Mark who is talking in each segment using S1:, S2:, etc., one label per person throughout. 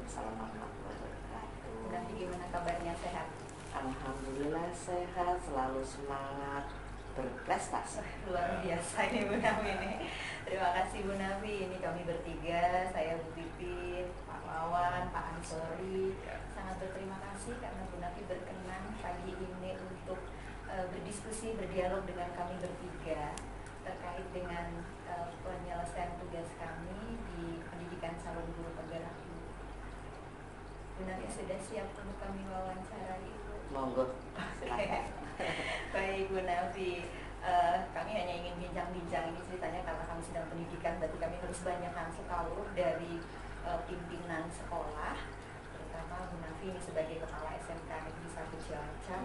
S1: Waalaikumsalam warahmatullahi wabarakatuh.
S2: Nanti gimana kabarnya, sehat?
S1: Alhamdulillah sehat, selalu semangat berprestasi.
S2: Luar biasa ini Bu Nafi ini. Terima kasih Bu Nafi. Ini kami bertiga, saya Bu Pipin, Pak Wawan, Pak Ansori. Sangat berterima kasih karena Bu Nafi berkenan pagi ini untuk berdiskusi, berdialog dengan kami bertiga terkait dengan penyelesaian tugas kami di pendidikan calon guru penggerak ibu. Bu Nafi sudah siap untuk kami wawancara Ibu?
S1: Monggo, silakan.
S2: Baik Bu Nafi, kami hanya ingin bincang-bincang ini ceritanya karena kami sedang pendidikan, berarti kami harus banyak langsung tahu dari pimpinan sekolah, terutama Bu Nafi ini sebagai kepala SMK Negeri 1 Cilacap,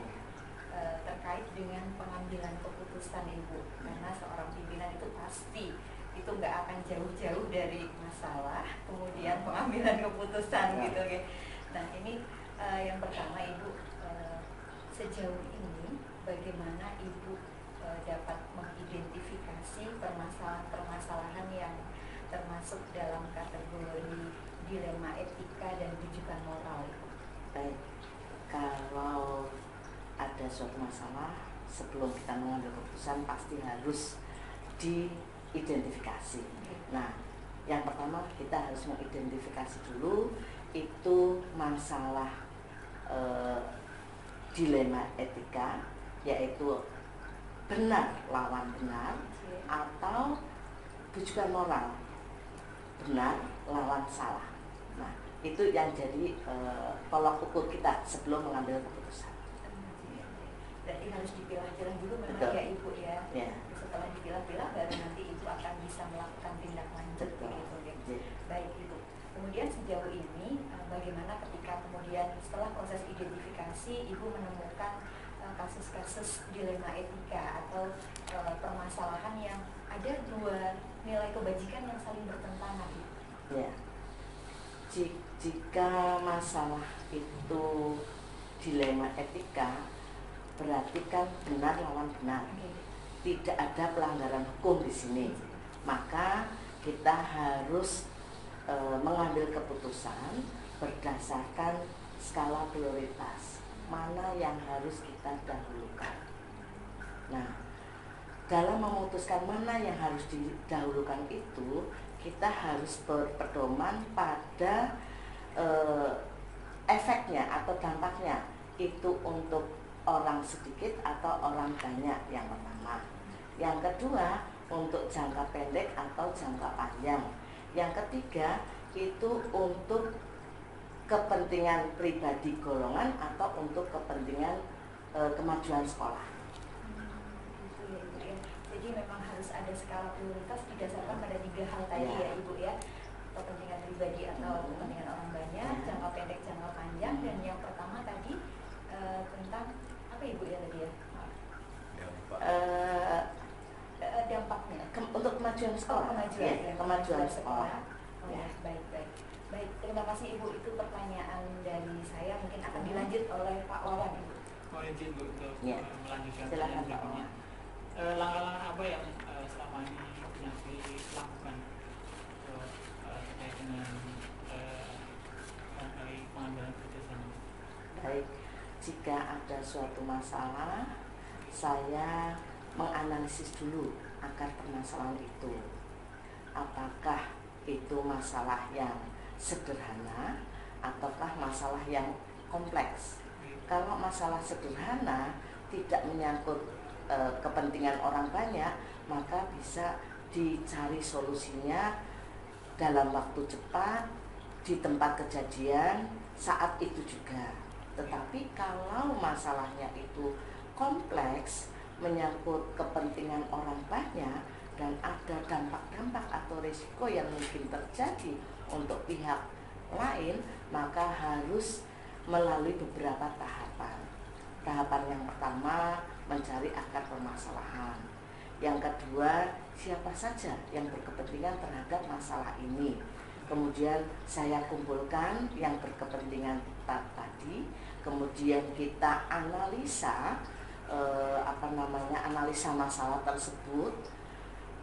S2: terkait dengan pengambilan keputusan Ibu, karena seorang pimpinan itu pasti itu nggak akan jauh-jauh dari masalah, kemudian pengambilan keputusan gitu. Nah ini yang pertama Ibu, sejauh ini bagaimana Ibu dapat mengidentifikasi permasalahan-permasalahan yang termasuk dalam kategori dilema etika dan rujukan moral Ibu?
S1: Baik, kalau ada suatu masalah sebelum kita mengambil keputusan pasti harus diidentifikasi. Nah, yang pertama kita harus mengidentifikasi dulu itu masalah dilema etika, yaitu benar lawan benar atau rujukan moral, benar lawan salah. Nah, itu yang jadi tolak ukur kita sebelum mengambil keputusan.
S2: Berarti harus dipilah-pilah dulu memang.
S1: Betul.
S2: Ya Ibu ya.
S1: Ya.
S2: Setelah dipilah-pilah baru nanti Ibu akan bisa melakukan tindak lanjut begitu ya. Baik Ibu. Kemudian sejauh ini bagaimana ketika kemudian setelah proses identifikasi Ibu menemukan kasus-kasus dilema etika atau permasalahan yang ada dua nilai kebajikan yang saling bertentangan Ibu?
S1: Ya. Jika masalah itu dilema etika, berarti kan benar lawan benar. Tidak ada pelanggaran hukum di sini. Maka kita harus mengambil keputusan berdasarkan skala prioritas. Mana yang harus kita dahulukan. Nah, dalam memutuskan mana yang harus didahulukan itu, kita harus berpedoman pada efeknya atau dampaknya itu untuk orang sedikit atau orang banyak, yang pertama. Yang kedua, untuk jangka pendek atau jangka panjang. Yang ketiga, itu untuk kepentingan pribadi golongan atau untuk kepentingan kemajuan sekolah.
S2: Jadi memang harus ada skala prioritas didasarkan pada 3 hal tadi ya Ibu ya. Kepentingan pribadi atau kepentingan orang banyak, jangka pendek, jangka panjang, dan yang pertama tadi tentang apa Ibu ya tadi ya? Dampaknya
S1: untuk kemajuan sekolah. Kemajuan sekolah.
S2: Oh ya, baik. Baik, terima kasih Ibu. Itu pertanyaan dari saya, mungkin akan dilanjut oleh Pak Wawan Ibu.
S3: Mohon izin Bu untuk melanjutkan.
S1: Silakan Pak Wawan.
S3: Langkah-langkah apa yang selama ini Nafi lakukan terkait dengan pengambilan keputusan?
S1: Baik, jika ada suatu masalah, saya menganalisis dulu akar permasalahan itu. Apakah itu masalah yang sederhana ataukah masalah yang kompleks? Kalau masalah sederhana tidak menyangkut kepentingan orang banyak, maka bisa dicari solusinya dalam waktu cepat, di tempat kejadian, saat itu juga. Tetapi kalau masalahnya itu kompleks, menyangkut kepentingan orang banyak, dan ada dampak-dampak atau risiko yang mungkin terjadi untuk pihak lain, maka harus melalui beberapa tahapan. Tahapan yang pertama, mencari akar permasalahan. Yang kedua, siapa saja yang berkepentingan terhadap masalah ini. Kemudian saya kumpulkan yang berkepentingan tadi, kemudian kita analisa analisa masalah tersebut,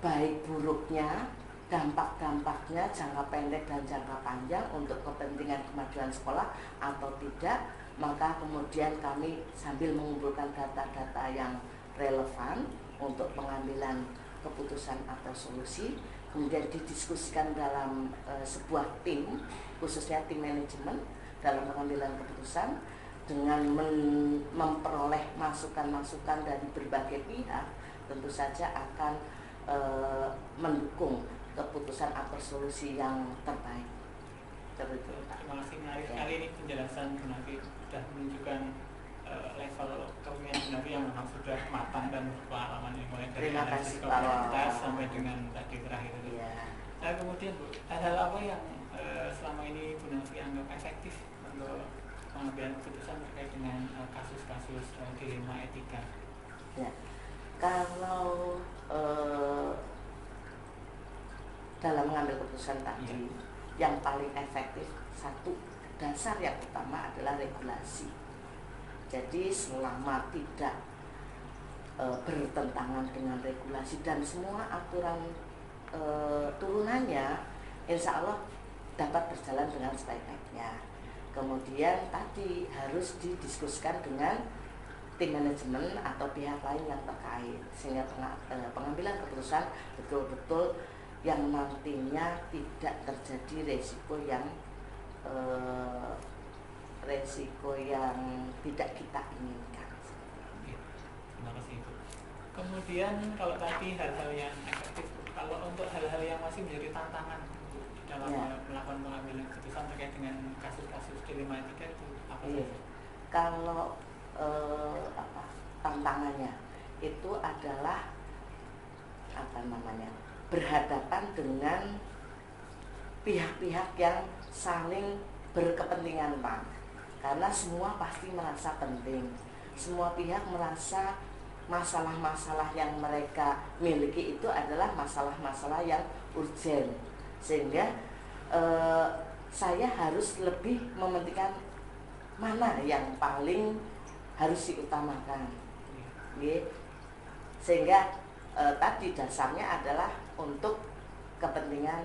S1: baik buruknya dampak-dampaknya jangka pendek dan jangka panjang untuk kepentingan kemajuan sekolah atau tidak, maka kemudian kami sambil mengumpulkan data-data yang relevan untuk pengambilan keputusan atau solusi, kemudian didiskusikan dalam sebuah tim, khususnya tim manajemen dalam pengambilan keputusan, dengan memperoleh masukan-masukan dari berbagai pihak, tentu saja akan mendukung keputusan atau solusi yang terbaik.
S3: Terima kasih, menarik sekali ini penjelasan Bu Nafi, sudah menunjukkan level kepemimpinan Bu Nafi yang memang sudah matang dan berpengalaman, mulai dari analisis komoditas sampai dengan tadi terakhir itu. Nah, kemudian Bu, hal apa yang selama ini Bu Nafi anggap efektif untuk pengambilan keputusan terkait dengan kasus-kasus dilema etika?
S1: Ya, kalau dalam mengambil keputusan tadi, yang paling efektif, satu dasar yang utama adalah regulasi. Jadi selama tidak bertentangan dengan regulasi dan semua aturan turunannya, insya Allah dapat berjalan dengan sebaik-baiknya. Kemudian tadi harus didiskusikan dengan tim manajemen atau pihak lain yang terkait, sehingga pengambilan keputusan betul-betul yang nantinya tidak terjadi resiko yang tidak kita inginkan.
S3: Terima kasih Bu. Kemudian kalau tadi hal-hal yang efektif, kalau untuk hal-hal yang masih menjadi tantangan dalam melakukan pengambilan keputusan terkait dengan kasus-kasus dilema etika itu apa saja?
S1: Kalau tantangannya itu adalah berhadapan dengan pihak-pihah yang saling berkepentingan, Pak. Karena semua pasti merasa penting. Semua pihak merasa masalah-masalah yang mereka miliki itu adalah masalah-masalah yang urgen. Sehingga saya harus lebih mementingkan mana yang paling harus diutamakan. Sehingga tadi dasarnya adalah untuk kepentingan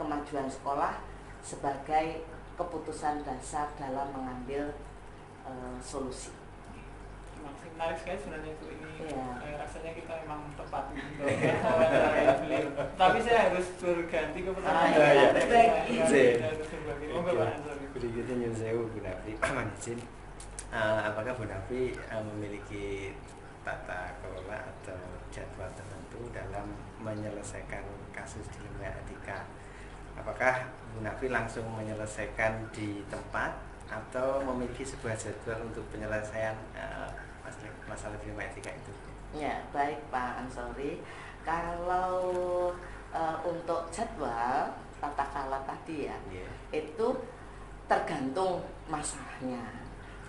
S1: kemajuan sekolah sebagai keputusan dasar dalam mengambil solusi.
S3: Menarik sekali sebenarnya Bu ini. Rasanya kita memang tepat untuk beliau. Tapi saya harus berganti ke pertanyaan.
S4: Berikutnya nyun sewu Bu Nafi, izin. Apakah Bu Nafi memiliki tata kelola atau jadwal tertentu dalam menyelesaikan kasus dilema etika? Apakah Bu Nafi langsung menyelesaikan di tempat atau memiliki sebuah jadwal untuk penyelesaian masalah dilema etika itu?
S1: Ya, baik Pak Ansori. Kalau untuk jadwal tata kelola tadi itu tergantung masalahnya.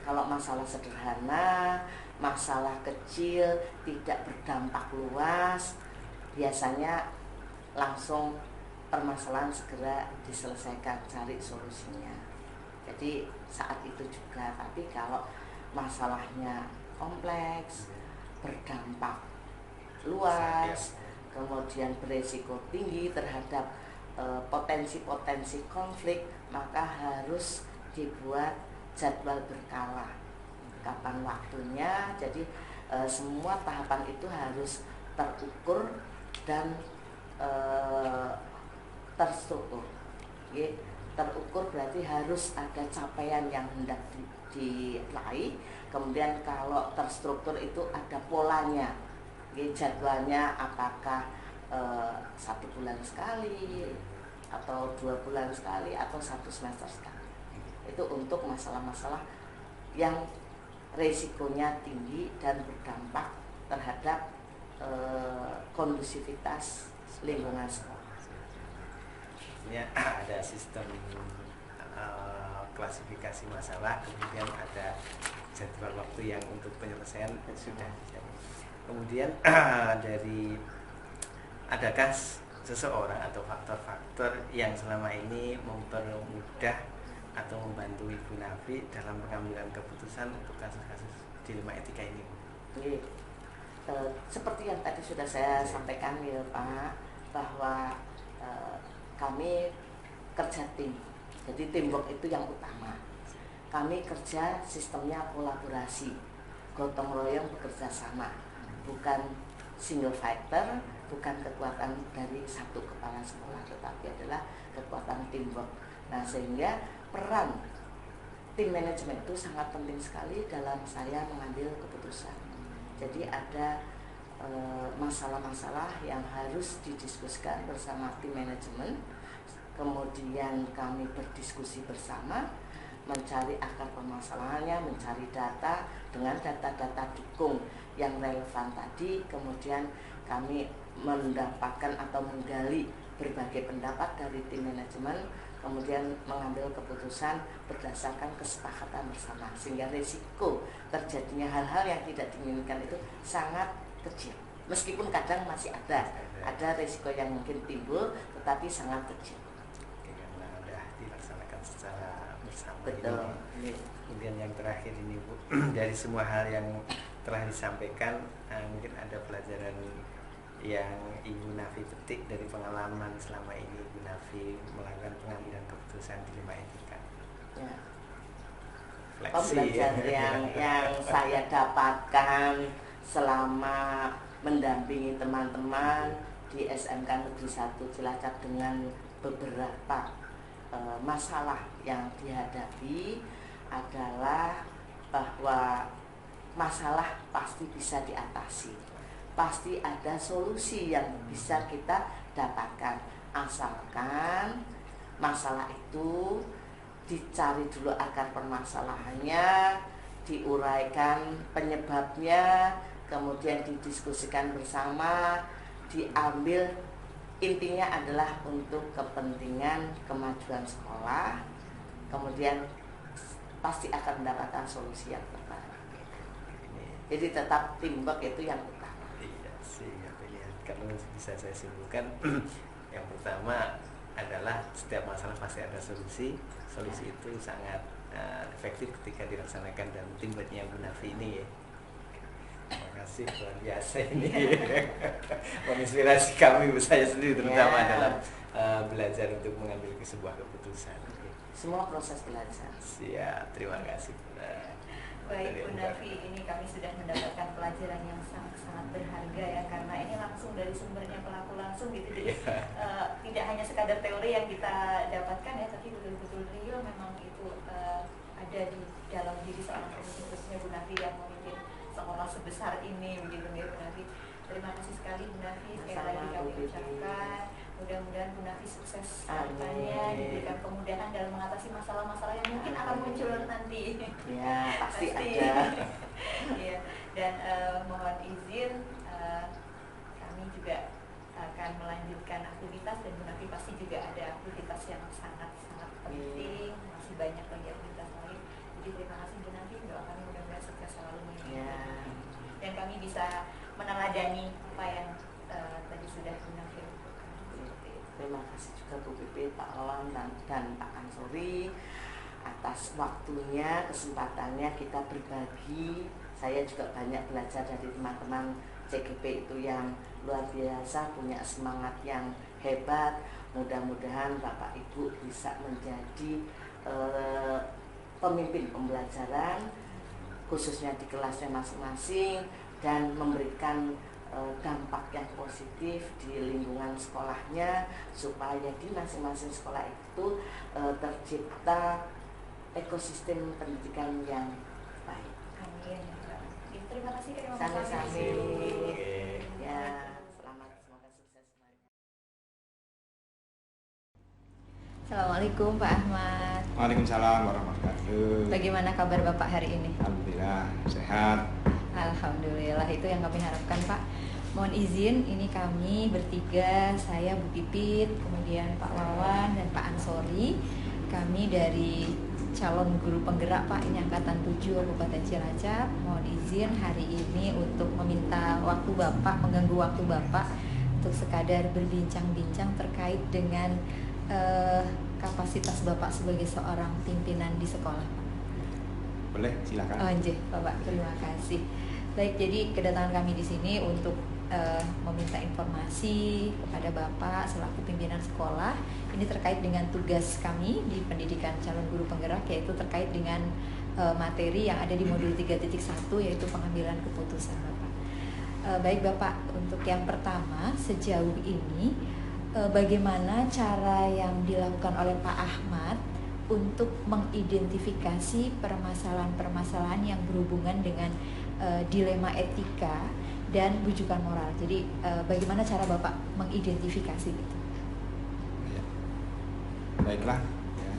S1: Kalau masalah sederhana, masalah kecil, tidak berdampak luas, biasanya langsung permasalahan segera diselesaikan, cari solusinya. Jadi saat itu juga. Tapi kalau masalahnya kompleks, berdampak luas, kemudian beresiko tinggi terhadap potensi-potensi konflik, maka harus dibuat jadwal berkala. Kapan waktunya, jadi semua tahapan itu harus terukur dan terstruktur. Terukur berarti harus ada capaian yang hendak diraih. Kemudian kalau terstruktur itu ada polanya, jadwalnya apakah 1 bulan sekali atau 2 bulan sekali atau 1 semester sekali. Itu untuk masalah-masalah yang resikonya tinggi dan berdampak terhadap kondusivitas lingkungan sekolah.
S4: Ini ada sistem klasifikasi masalah, kemudian ada jadwal waktu yang untuk penyelesaian sudah. Kemudian dari adakah seseorang atau faktor-faktor yang selama ini mempermudah atau membantu Ibu Nafi dalam pengambilan keputusan untuk kasus-kasus dilema etika ini?
S1: Seperti yang tadi sudah saya sampaikan ya Pak, bahwa kami kerja tim, jadi teamwork itu yang utama. Kami kerja sistemnya kolaborasi, gotong royong, bekerja sama, bukan single fighter, bukan kekuatan dari satu kepala sekolah, tetapi adalah kekuatan teamwork. Nah, sehingga peran tim manajemen itu sangat penting sekali dalam saya mengambil keputusan. Jadi ada masalah-masalah yang harus didiskusikan bersama tim manajemen, kemudian kami berdiskusi bersama, mencari akar permasalahannya, mencari data dengan data-data dukung yang relevan tadi, kemudian kami mendapatkan atau menggali berbagai pendapat dari tim manajemen, kemudian mengambil keputusan berdasarkan kesepakatan bersama, sehingga risiko terjadinya hal-hal yang tidak diinginkan itu sangat kecil. Meskipun kadang masih ada risiko yang mungkin timbul, tetapi sangat kecil.
S4: Karena sudah dilaksanakan secara bersama.
S1: Betul.
S4: Kemudian yang terakhir ini Bu, dari semua hal yang telah disampaikan, mungkin ada pelajaran yang Ibu Nafi petik dari pengalaman selama ini Ibu Nafi melakukan pengambilan keputusan di 5 etika.
S1: Ya.
S4: Fleksi.
S1: Pembelajaran yang saya dapatkan selama mendampingi teman-teman di SMK Negeri 1 Cilacap dengan beberapa masalah yang dihadapi adalah bahwa masalah pasti bisa diatasi, pasti ada solusi yang bisa kita dapatkan, asalkan masalah itu dicari dulu akar permasalahannya, diuraikan penyebabnya, kemudian didiskusikan bersama, diambil, intinya adalah untuk kepentingan kemajuan sekolah, kemudian pasti akan mendapatkan solusi yang terbaik. Jadi tetap teamwork itu yang utama.
S4: Iya sih, kalau bisa saya simpulkan, yang pertama adalah setiap masalah pasti ada solusi. Solusi itu sangat efektif ketika dilaksanakan dan teamworknya Bu Nafi ini ya. Terima kasih, luar biasa ini. Menginspirasi kami, saya sendiri terutama dalam belajar untuk mengambil sebuah keputusan.
S1: Semua proses belajar.
S4: Siap, terima kasih.
S2: Baik Bu Nafi, ini kami sudah mendapatkan pelajaran yang sangat berharga ya, karena ini langsung dari sumbernya pelaku langsung gitu. Jadi tidak hanya sekadar teori yang kita dapatkan ya, tapi betul-betul real memang itu ada di dalam diri seorang pemimpin, khususnya Bu Nafi yang memimpin sekolah sebesar ini begitu ya Bu Nafi. Terima kasih sekali Bu Nafi, sekali lagi kami ucapkan mudah-mudahan Bu Nafi sukses kedepannya, diberikan kemudahan dalam mengatasi masalah-masalah yang mungkin akan muncul nanti.
S1: Ya, pasti ada.
S2: Ya, dan mohon izin kami juga akan melanjutkan aktivitas, dan Bu Nafi pasti juga ada aktivitas yang sangat-sangat penting, masih banyak lagi aktivitas lain. Jadi terima kasih Bu Nafi, doa kami mudah-mudahan sukses selalu
S1: Ya.
S2: dan kami bisa meneladani apa yang tadi sudah Bu Nafi lakukan.
S1: Terima kasih juga Bu Pipi, Pak Alam, dan Pak Ansori atas waktunya, kesempatannya kita berbagi. Saya juga banyak belajar dari teman-teman CGP itu yang luar biasa, punya semangat yang hebat. Mudah-mudahan Bapak Ibu bisa menjadi pemimpin pembelajaran, khususnya di kelasnya masing-masing, dan memberikan dampak yang positif di lingkungan sekolahnya, supaya di masing-masing sekolah itu tercipta ekosistem pendidikan yang baik.
S2: Amin. Terima kasih.
S1: Sama-sama. Ya, selamat, semoga sukses semuanya.
S2: Assalamualaikum Pak Ahmad.
S5: Waalaikumsalam warahmatullahi wabarakatuh.
S2: Bagaimana kabar Bapak hari ini?
S5: Alhamdulillah sehat.
S2: Alhamdulillah, itu yang kami harapkan Pak. Mohon izin, ini kami bertiga, saya Bu Pipit, kemudian Pak Wawan dan Pak Ansori. Kami dari calon guru penggerak Pak, ini angkatan 7 Kabupaten Cilacap. Mohon izin hari ini untuk meminta waktu Bapak, mengganggu waktu Bapak untuk sekadar berbincang-bincang terkait dengan kapasitas Bapak sebagai seorang pimpinan di sekolah Pak.
S5: Boleh, silakan.
S2: Oh, nggih, Bapak, terima kasih.
S6: Baik, jadi kedatangan kami di sini untuk meminta informasi kepada Bapak selaku pimpinan sekolah. Ini terkait dengan tugas kami di pendidikan calon guru penggerak, yaitu terkait dengan materi yang ada di modul 3.1 yaitu pengambilan keputusan, Bapak. Baik Bapak, untuk yang pertama, sejauh ini bagaimana cara yang dilakukan oleh Pak Ahmad untuk mengidentifikasi permasalahan-permasalahan yang berhubungan dengan dilema etika dan rujukan moral. Jadi bagaimana cara Bapak mengidentifikasi itu?
S5: Ya. Baiklah. Ya.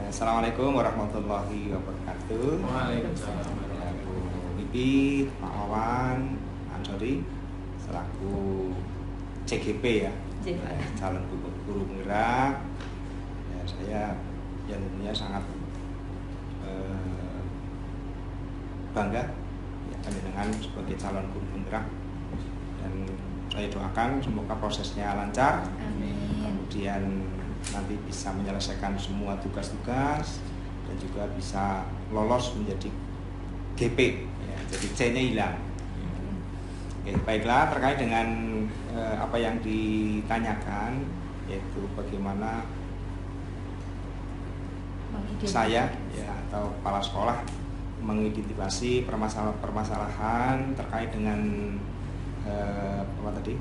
S5: Assalamualaikum warahmatullahi wabarakatuh.
S3: Waalaikumsalam.
S5: Ya, Bu Bibi, Pak Wawan, Ansori, selaku CGP ya, calon guru penggerak. Ya, saya tentunya sangat bangga dengan sebagai calon guru penggerak, dan saya doakan semoga prosesnya lancar.
S6: Amin.
S5: Kemudian nanti bisa menyelesaikan semua tugas-tugas dan juga bisa lolos menjadi GP ya, jadi C-nya hilang. Oke, baiklah, terkait dengan apa yang ditanyakan, yaitu bagaimana saya ya atau kepala sekolah mengidentifikasi permasalahan terkait dengan apa tadi?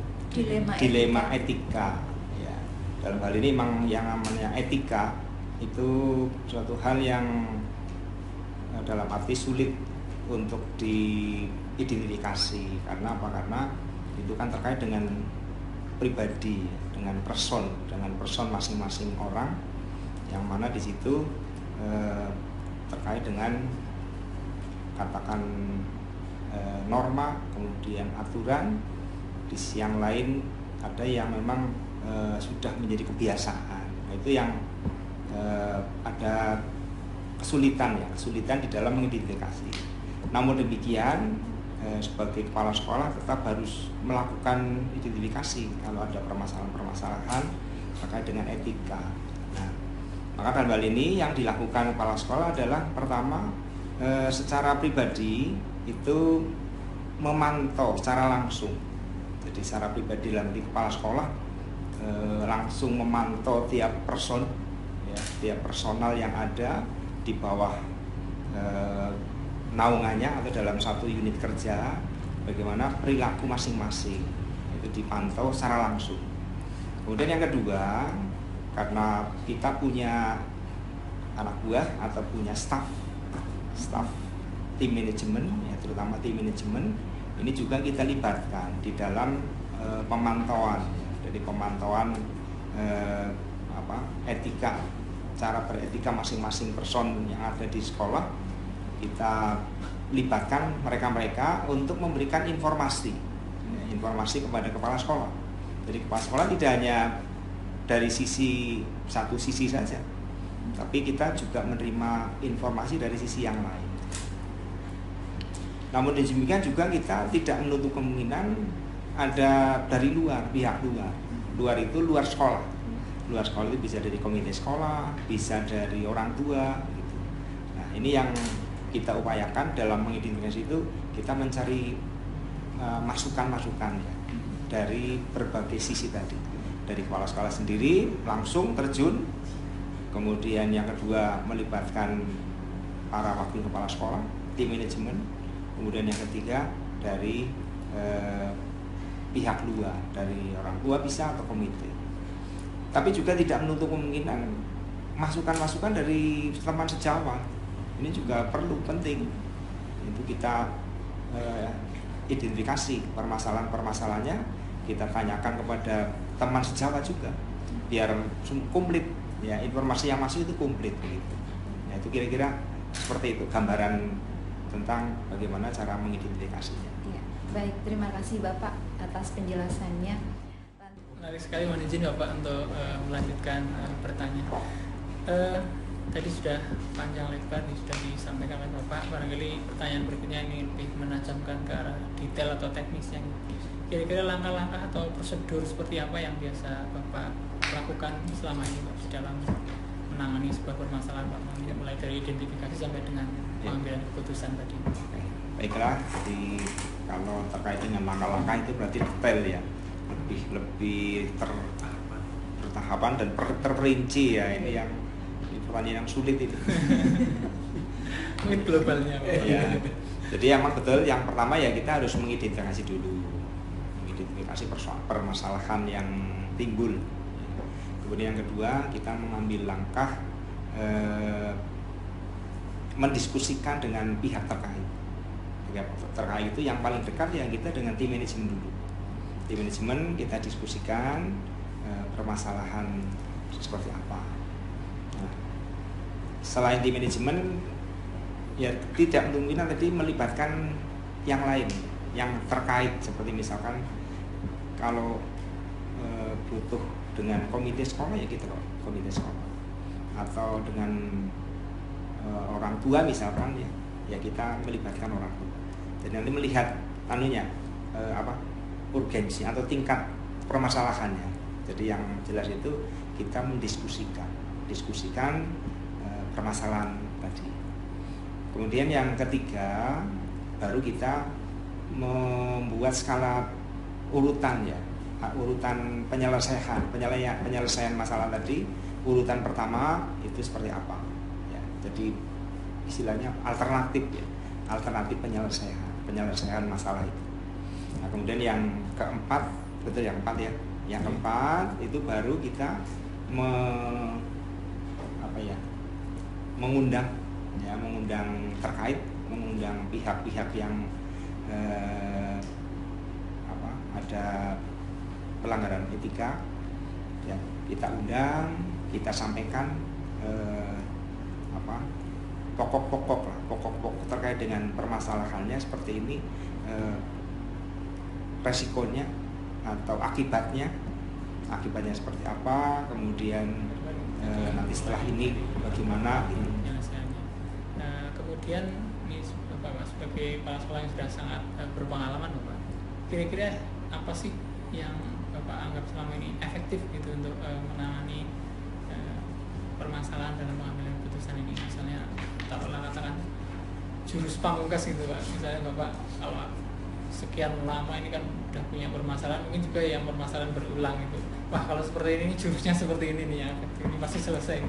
S5: Dilema etika. Ya. Dalam hal ini memang yang namanya etika itu suatu hal yang dalam arti sulit untuk diidentifikasi. Karena apa? Karena itu kan terkait dengan pribadi, dengan person masing-masing orang, yang mana di situ terkait dengan katakan norma, kemudian aturan. Di sisi yang lain ada yang memang sudah menjadi kebiasaan. Nah, itu yang ada kesulitan di dalam mengidentifikasi. Namun demikian sebagai kepala sekolah tetap harus melakukan identifikasi kalau ada permasalahan-permasalahan terkait dengan etika. Nah, maka dalam hal ini yang dilakukan kepala sekolah adalah pertama, secara pribadi itu memantau secara langsung. Jadi secara pribadi dalam di kepala sekolah langsung memantau tiap person, ya, tiap personal yang ada di bawah naungannya atau dalam satu unit kerja, bagaimana perilaku masing-masing itu dipantau secara langsung. Kemudian yang kedua, karena kita punya anak buah atau punya staff tim manajemen, ya, terutama tim manajemen, ini juga kita libatkan di dalam pemantauan, ya. Jadi pemantauan etika, cara beretika masing-masing person yang ada di sekolah, kita libatkan mereka untuk memberikan informasi kepada kepala sekolah. Jadi kepala sekolah tidak hanya dari satu sisi saja, tapi kita juga menerima informasi dari sisi yang lain. Namun demikian juga kita tidak menutup kemungkinan ada dari luar, pihak luar. Luar itu luar sekolah. Luar sekolah itu bisa dari komite sekolah, bisa dari orang tua gitu. Nah, ini yang kita upayakan dalam mengidentifikasi itu, kita mencari masukan-masukan ya, dari berbagai sisi tadi. Dari kepala sekolah sendiri langsung terjun, kemudian yang kedua melibatkan para wakil kepala sekolah, tim manajemen, kemudian yang ketiga dari pihak luar, dari orang tua bisa atau komite. Tapi juga tidak menutup kemungkinan masukan-masukan dari teman sejawat. Ini juga perlu, penting. Itu kita identifikasi permasalahan-permasalahannya, kita tanyakan kepada teman sejawat juga, biar komplit ya, informasi yang masuk itu komplit begitu. Nah, itu kira-kira seperti itu gambaran tentang bagaimana cara mengidentifikasinya.
S6: Ya, baik, terima kasih Bapak atas penjelasannya.
S3: Menarik sekali, mohon izin Bapak untuk melanjutkan pertanyaan. Tadi sudah panjang lebar sudah disampaikan oleh Bapak. Barangkali pertanyaan berikutnya ini lebih menajamkan ke arah detail atau teknisnya. Kira-kira langkah-langkah atau prosedur seperti apa yang biasa Bapak lakukan selama ini Pak, dalam menangani sebuah permasalahan Pak, mulai dari identifikasi sampai dengan pengambilan keputusan tadi.
S5: Baiklah, jadi kalau terkait dengan langkah-langkah itu berarti detail ya, lebih bertahapan dan terperinci ya. Ini yang pertanyaan yang sulit itu.
S3: Mungkin globalnya.
S5: Ya. Jadi emang betul, yang pertama ya kita harus mengidentifikasi dulu, mengidentifikasi permasalahan yang timbul. Kemudian yang kedua, kita mengambil langkah mendiskusikan dengan pihak terkait. Pihak terkait itu yang paling dekat ya kita dengan tim manajemen dulu. Tim manajemen kita diskusikan permasalahan seperti apa. Nah, selain tim manajemen ya tidak mungkin tadi melibatkan yang lain yang terkait, seperti misalkan kalau butuh dengan komite sekolah ya kita komite sekolah, atau dengan orang tua misalkan ya kita melibatkan orang tua. Jadi nanti melihat urgensi atau tingkat permasalahannya. Jadi yang jelas itu kita diskusikan permasalahan tadi. Kemudian yang ketiga, baru kita membuat skala urutan ya, urutan penyelesaian masalah tadi. Urutan pertama itu seperti apa ya, jadi istilahnya alternatif ya, alternatif penyelesaian masalah itu. Nah, kemudian yang keempat, betul yang keempat ya, yang keempat itu baru kita mengundang terkait, mengundang pihak-pihak yang ada pelanggaran etika ya, kita undang, kita sampaikan pokok-pokok terkait dengan permasalahannya seperti ini, resikonya atau akibatnya seperti apa, kemudian nanti setelah ini bagaimana
S3: penyelesaiannya. Nah, kemudian ini Bapak sebagai kepala sekolah yang sudah sangat berpengalaman, Bapak, kira-kira apa sih yang Bapak anggap selama ini efektif gitu untuk menangani permasalahan dalam pengambilan keputusan ini? Misalnya katakan jurus pamungkas gitu Pak, misalnya Bapak kalau sekian lama ini kan udah punya permasalahan, mungkin juga yang permasalahan berulang itu, wah kalau seperti ini jurusnya seperti ini nih ya, ini pasti selesai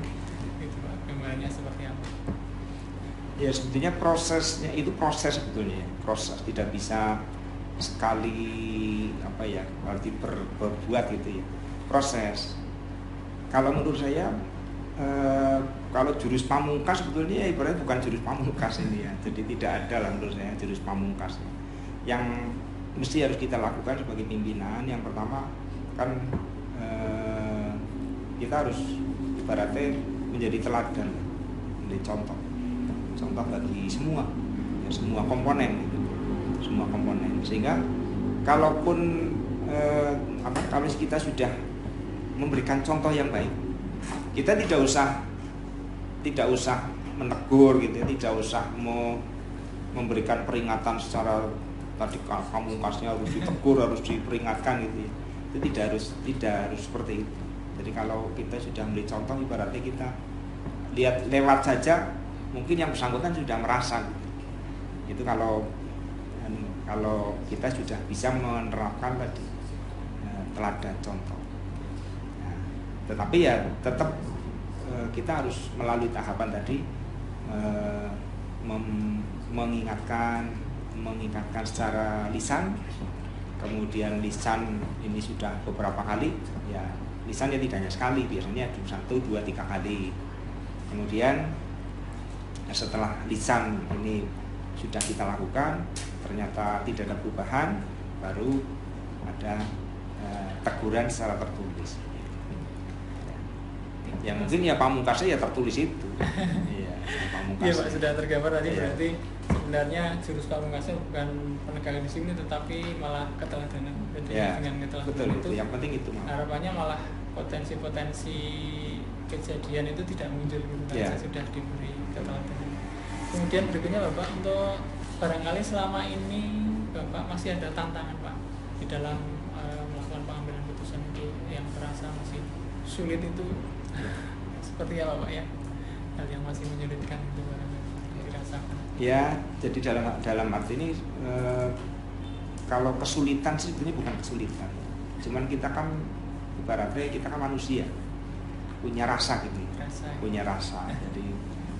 S3: gitu Pak, gambarannya seperti apa?
S5: Ya sebetulnya prosesnya itu proses sebetulnya, proses, tidak bisa sekali berarti berbuat gitu ya, proses. Kalau menurut saya kalau jurus pamungkas sebetulnya ya ibaratnya bukan jurus pamungkas ini ya, jadi tidak ada lah menurut saya jurus pamungkas. Yang mesti harus kita lakukan sebagai pimpinan, yang pertama kan kita harus ibaratnya menjadi teladan, menjadi contoh bagi semua komponen gitu, semua komponen, sehingga kalaupun kalau kita sudah memberikan contoh yang baik, kita tidak usah menegur gitu, tidak usah memberikan peringatan secara tadi pamungkasnya harus ditegur, harus diperingatkan gitu ya. Itu tidak harus seperti itu. Jadi kalau kita sudah memberi contoh, ibaratnya kita lihat lewat saja, mungkin yang bersangkutan sudah merasa gitu. Itu kalau kita sudah bisa menerapkan tadi teladan contoh. Nah, tetapi ya tetap kita harus melalui tahapan tadi, mengingatkan secara lisan, kemudian lisan ini sudah beberapa kali ya, lisan ya tidak hanya sekali, biasanya 1, 2, 3 kali. Kemudian setelah lisan ini sudah kita lakukan, ternyata tidak ada perubahan, baru ada teguran secara tertulis. Ya mungkin ya pamungkasnya ya tertulis itu. Iya,
S3: Iya Pak, sudah tergambar tadi. Berarti sebenarnya jurus pamungkasnya bukan penegakan disiplin, tetapi malah keteladanan. Jadi dengan keteladanan itu
S5: yang penting itu
S3: harapannya malah potensi-potensi kejadian itu tidak muncul gitu, karena sudah diberi keteladanan. Kemudian berikutnya Bapak, untuk barangkali selama ini Bapak masih ada tantangan Pak di dalam melakukan pengambilan keputusan itu yang terasa masih sulit itu seperti apa Pak ya, hal yang masih menyulitkan itu barangkali dirasakan?
S5: Ya, jadi dalam arti ini kalau kesulitan sih sebenarnya bukan kesulitan, cuman kita kan ibaratnya kita kan manusia, punya rasa gitu, punya rasa. Jadi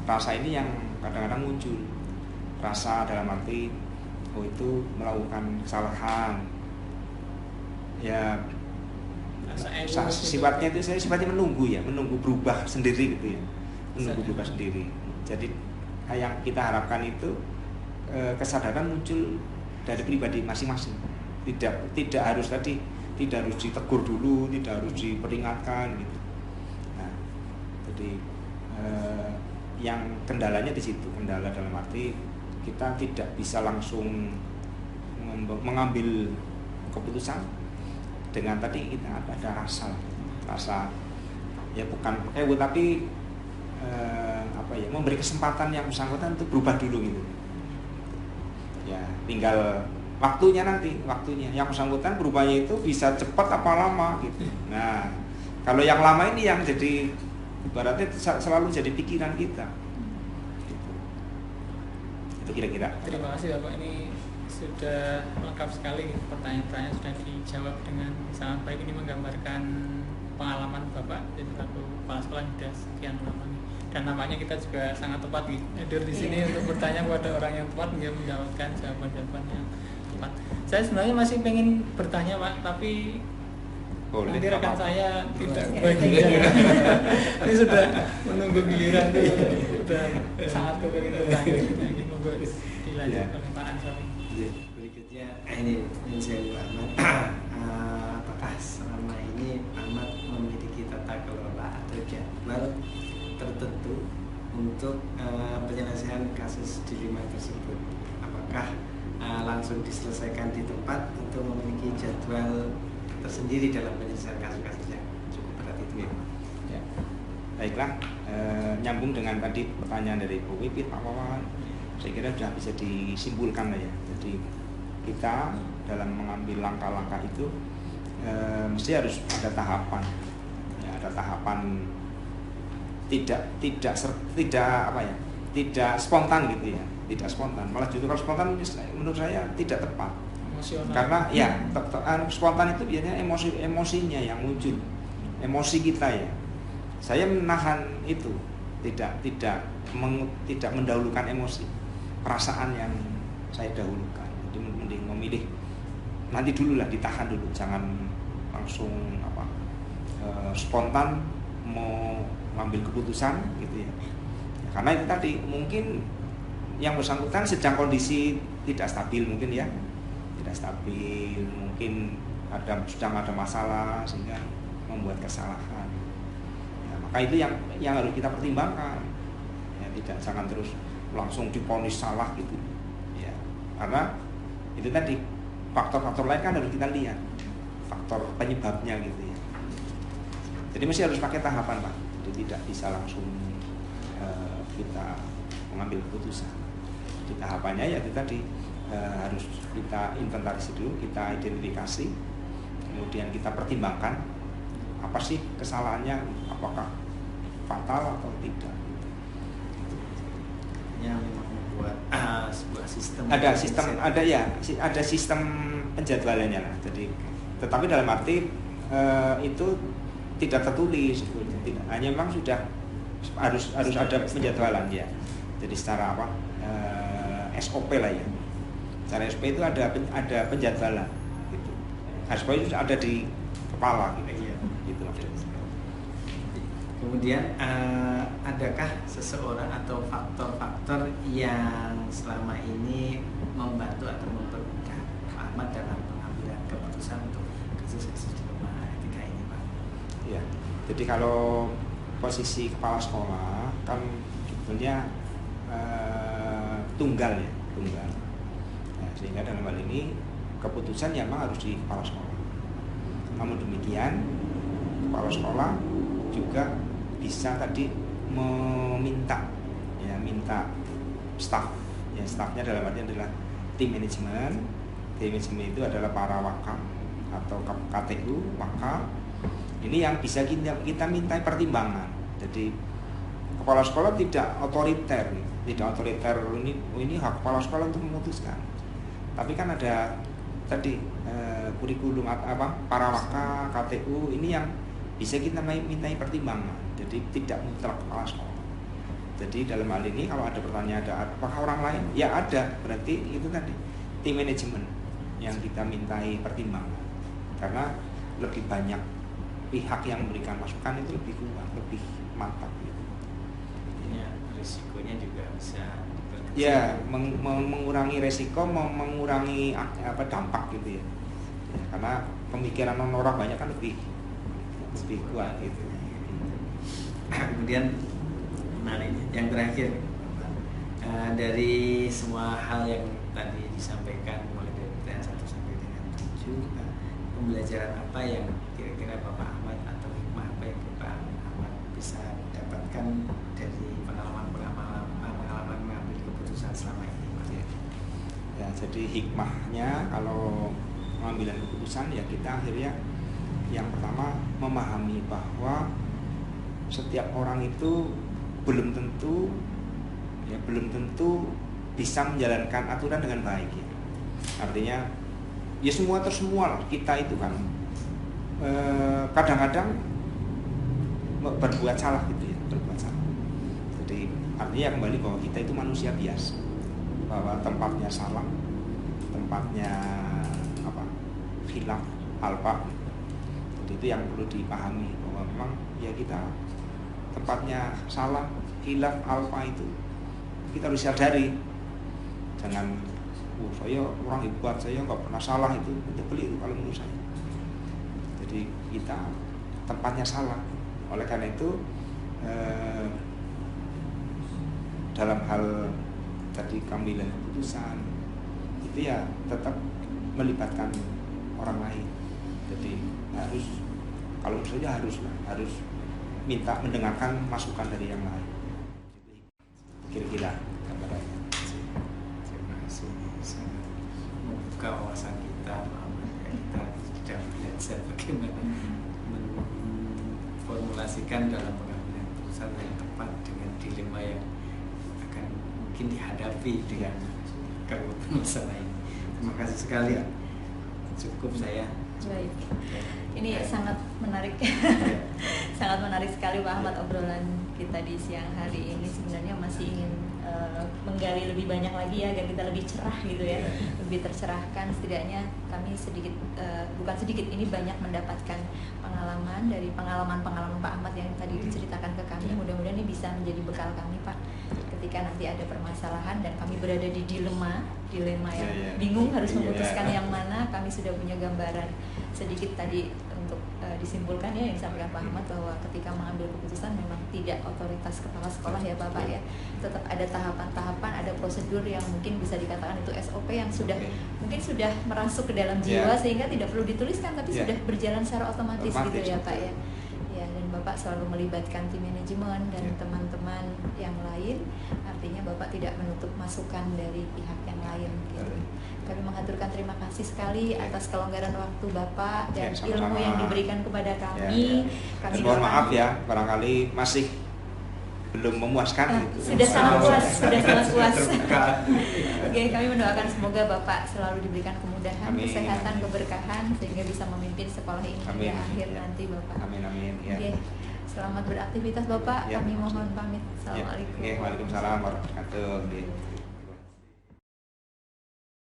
S5: rasa ini yang kadang-kadang muncul, rasa dalam arti oh itu melakukan kesalahan, ya sifatnya itu saya sifatnya menunggu berubah sendiri gitu ya, menunggu berubah sendiri. Jadi yang kita harapkan itu kesadaran muncul dari pribadi masing-masing, tidak harus ditegur dulu, tidak harus diperingatkan gitu. Nah, jadi yang kendalanya di situ, kendala dalam arti kita tidak bisa langsung mengambil keputusan dengan tadi kita ada rasa ya bukan tapi memberi kesempatan yang bersangkutan untuk berubah dulu gitu. Ya, tinggal waktunya yang bersangkutan berubahnya itu bisa cepat apa lama gitu. Nah, kalau yang lama ini yang jadi ibaratnya selalu jadi pikiran kita. Gitu. Itu kira-kira.
S3: Terima kasih Bapak, ini sudah lengkap sekali, pertanyaan-pertanyaan sudah dijawab dengan sangat baik. Ini menggambarkan pengalaman Bapak jadi selaku kepala sekolah sudah sekian lama nih. Dan nampaknya kita juga sangat tepat hadir di sini untuk bertanya kepada orang yang tepat, dia menjawabkan jawaban-jawaban yang tepat. Saya sebenarnya masih pengen bertanya Pak, tapi nanti rekan saya tidak bagian. Ini sudah menunggu giliran tuh, sudah sangat kepengen bertanya. Semoga dilanjut oleh Pak Ansori.
S4: Berikutnya ini saya Ahmad. Apakah selama ini Ahmad memiliki tata kelola atau jadwal tertentu untuk penyelesaian kasus dilema tersebut? Apakah langsung diselesaikan di tempat atau memiliki jadwal tersendiri dalam penyelesaian kasus-kasus yang cukup berat itu?
S5: Ya. Baiklah, nyambung dengan tadi pertanyaan dari Bu Wipit, Pak Wawan, saya kira sudah bisa disimpulkan lah ya. Jadi kita dalam mengambil langkah-langkah itu mesti harus ada tahapan, ya, ada tahapan. Tidak spontan gitu ya, tidak spontan. Malah justru kalau spontan menurut saya tidak tepat. Emosional. Karena ya spontan itu biasanya emosinya yang muncul, emosi kita ya. Saya menahan itu, tidak mendahulukan emosi, perasaan yang saya dahulukan. Jadi mending memilih nanti dulu lah, ditahan dulu, jangan langsung spontan mau ngambil keputusan gitu ya. Karena itu tadi mungkin yang bersangkutan sedang kondisi tidak stabil mungkin ya, tidak stabil, mungkin sedang ada masalah sehingga membuat kesalahan. Ya, maka itu yang harus kita pertimbangkan. Ya, jangan terus langsung divonis salah gitu. Ya, karena itu tadi faktor-faktor lain kan harus kita lihat, faktor penyebabnya gitu ya. Jadi mesti harus pakai tahapan Pak. Jadi tidak bisa langsung kita mengambil keputusan. Di tahapannya ya itu tadi harus kita inventarisasi dulu, kita identifikasi, kemudian kita pertimbangkan apa sih kesalahannya, apakah fatal atau tidak.
S4: Yang memang membuat sebuah sistem.
S5: Ada sistem penjadwalannya lah. Jadi, tetapi dalam arti itu tidak tertulis, tidak, hanya memang sudah harus ada penjadwalan ya. Jadi secara SOP lah ya. Secara SOP itu ada penjadwalan gitu. SOP itu ada di kepala gitu.
S4: Iya.
S5: Gitu.
S4: Kemudian adakah seseorang atau faktor-faktor yang selama ini membantu atau mempermudah Ahmad dalam pengambilan keputusan untuk kasus-kasus di rumah etika ini Pak?
S5: Ya, jadi kalau posisi kepala sekolah kan sebetulnya tunggal. Nah, sehingga dalam hal ini keputusan yang memang harus di kepala sekolah. Namun demikian kepala sekolah juga bisa tadi minta staff. Ya, staffnya dalam artian adalah tim manajemen. Tim manajemen itu adalah para wakam atau KTU wakam. Ini yang bisa kita minta pertimbangan. Jadi kepala sekolah tidak otoriter, ini hak kepala sekolah untuk memutuskan. Tapi kan ada tadi kurikulum parawaka, KTU ini yang bisa kita mintai pertimbangan. Jadi tidak mutlak kepala sekolah. Jadi dalam hal ini kalau ada pertanyaan apakah orang lain? Ya ada, berarti itu tadi tim manajemen yang kita mintai pertimbangan. Karena lebih banyak pihak yang memberikan masukan itu lebih kuat, lebih mantap gitu.
S4: Ya, risikonya juga bisa
S5: ya mengurangi resiko, mengurangi dampak gitu ya. Karena pemikiran orang banyak kan lebih kuat gitu.
S4: Kemudian menarik yang terakhir, dari semua hal yang tadi disampaikan mulai dari pertanyaan 1 sampai dengan 7, pembelajaran apa yang kira-kira Bapak Ahmad atau hikmah apa yang Bapak Ahmad bisa dapatkan dari pengalaman mengambil keputusan selama ini, Pak?
S5: Ya, jadi hikmahnya kalau pengambilan keputusan ya kita akhirnya yang pertama memahami bahwa setiap orang itu belum tentu bisa menjalankan aturan dengan baik ya. Artinya ya semua kita itu kan kadang-kadang berbuat salah gitu ya, berbuat salah. Jadi artinya kembali bahwa kita itu manusia biasa, bahwa tempatnya salah, tempatnya khilaf, alfa. Jadi itu yang perlu dipahami bahwa memang ya kita tempatnya salah, khilaf, alfa itu kita harus sadari. Jangan saya orang hebat, saya nggak pernah salah, itu beli itu kalau menurut saya. Jadi kita tempatnya salah. Oleh karena itu dalam hal tadi pengambilan keputusan itu ya tetap melibatkan orang lain. Jadi harus, kalau menurut saya harus minta mendengarkan masukan dari yang lain. Kira-kira gambarannya.
S4: Terima kasih. Sangat membuka wawasan kita, kita sudah belajar bagaimana memformulasikan dalam pengambilan keputusan yang tepat dengan dilema yang akan mungkin dihadapi dengan masalah ini. Terima kasih sekali. Cukup saya.
S6: Baik. Ini sangat menarik. Sangat menarik sekali Pak Ahmad obrolan kita di siang hari ini. Sebenarnya masih ingin menggali lebih banyak lagi ya, agar kita lebih cerah gitu ya, lebih tercerahkan. Setidaknya kami bukan sedikit, ini banyak mendapatkan pengalaman dari pengalaman Pak Ahmad yang tadi diceritakan ke kami. Mudah-mudahan ini bisa menjadi bekal kami Pak, ketika nanti ada permasalahan dan kami berada di dilema yang bingung harus memutuskan yang mana. Kami sudah punya gambaran sedikit tadi untuk disimpulkan ya yang disampaikan Pak Ahmad, bahwa ketika mengambil keputusan memang tidak otoritas kepala sekolah ya Bapak ya, tetap ada tahapan-tahapan, ada prosedur yang mungkin bisa dikatakan itu SOP yang sudah mungkin sudah merasuk ke dalam jiwa sehingga tidak perlu dituliskan, tapi sudah berjalan secara otomatis gitu ya Pak ya. Ya, dan Bapak selalu melibatkan tim manajemen dan teman-teman yang lain, artinya Bapak tidak menutup masukan dari pihak yang lain gitu. Kami mengaturkan terima kasih sekali atas kelonggaran waktu Bapak dan ilmu yang diberikan kepada kami. Kami
S5: mohon maaf ya, barangkali masih belum memuaskan gitu.
S6: Sudah sangat puas. Oke, kami mendoakan semoga Bapak selalu diberikan kemudahan, kesehatan, keberkahan sehingga bisa memimpin sekolah ini hingga akhir nanti Bapak.
S5: Amin ya.
S6: Oke, selamat beraktivitas Bapak. Kami mohon pamit. Assalamualaikum.
S5: Waalaikumsalam warahmatullahi wabarakatuh.